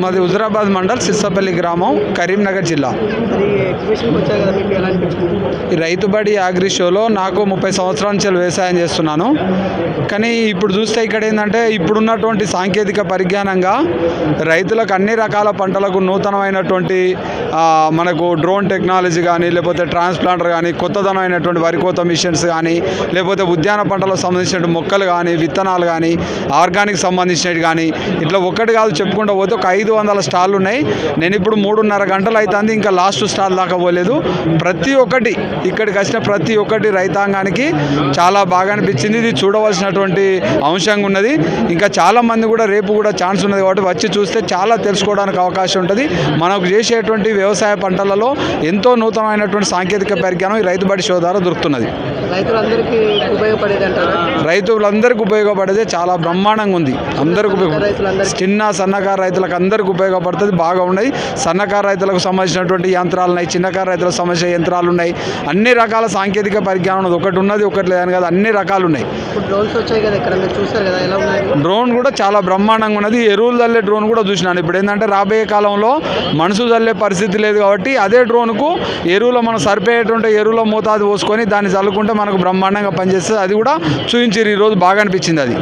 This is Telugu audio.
మాది హుజురాబాద్ మండల్ సిర్సపల్లి గ్రామం, కరీంనగర్ జిల్లా. ఈ రైతుబడి అగ్రి షోలో నాకు 30 సంవత్సరాల నుంచి వ్యవసాయం చేస్తున్నాను. కానీ ఇప్పుడు చూస్తే ఇక్కడ ఏంటంటే ఇప్పుడున్నటువంటి సాంకేతిక పరిజ్ఞానంగా రైతులకు అన్ని రకాల పంటలకు నూతనమైనటువంటి మనకు డ్రోన్ టెక్నాలజీ కానీ, లేకపోతే ట్రాన్స్ప్లాంటర్ కానీ, కొత్తదనమైనటువంటి వరి కోత మిషన్స్ కానీ, లేకపోతే ఉద్యాన పంటలకు సంబంధించిన మొక్కలు కానీ, విత్తనాలు కానీ, ఆర్గానిక్ సంబంధించినవి కానీ, ఇట్లా ఒక్కటి కాదు చెప్పుకుంటూ పోతే ఒక 500 స్టాళ్ళు ఉన్నాయి. నేను ఇప్పుడు 3.5 గంటలు అవుతుంది, ఇంకా లాస్ట్ స్టాల్ దాకా పోలేదు. ప్రతి ఒక్కటి ఇక్కడికి వచ్చిన ప్రతి ఒక్కటి రైతాంగానికి చాలా బాగా అనిపించింది. ఇది చూడవలసినటువంటి అంశంగా ఉన్నది. ఇంకా చాలామంది కూడా రేపు కూడా ఛాన్స్ ఉన్నది కాబట్టి వచ్చి చూస్తే చాలా తెలుసుకోవడానికి అవకాశం ఉంటుంది. మనకు చేసేటువంటి వ్యవసాయ పంటలలో ఎంతో నూతనమైనటువంటి సాంకేతిక పరిజ్ఞానం ఈ రైతుబడి షో ద్వారా దొరుకుతున్నది. రైతులందరికీ ఉపయోగపడేది చాలా బ్రహ్మాండంగా ఉంది. అందరికీ చిన్న సన్నకారు రైతులకు అందరికీ ఉపయోగపడుతుంది. బాగా ఉన్నాయి. సన్నకారు రైతులకు సంబంధించినటువంటి యంత్రాలు ఉన్నాయి, చిన్నకారు రైతులకు సంబంధించిన యంత్రాలు ఉన్నాయి. అన్ని రకాల సాంకేతిక పరిజ్ఞానం ఉన్నది. ఒకటి ఉన్నది ఒకటి లేదని కాదు, అన్ని రకాలు ఉన్నాయి. డ్రోన్ కూడా చాలా బ్రహ్మాండంగా ఉన్నది. ఎరువులు చల్లే డ్రోన్ కూడా చూసినాను. ఇప్పుడు ఏంటంటే రాబోయే కాలంలో మనుషులు చల్లే పరిస్థితి లేదు కాబట్టి అదే డ్రోన్కు ఎరువులో మనం సరిపోయేటువంటి ఎరువుల మోతాదు పోసుకొని దాన్ని చల్లుకుంటే మనకు బ్రహ్మాండంగా పనిచేస్తుంది. అది కూడా చూపించారు ఈరోజు, బాగా అనిపించింది అది.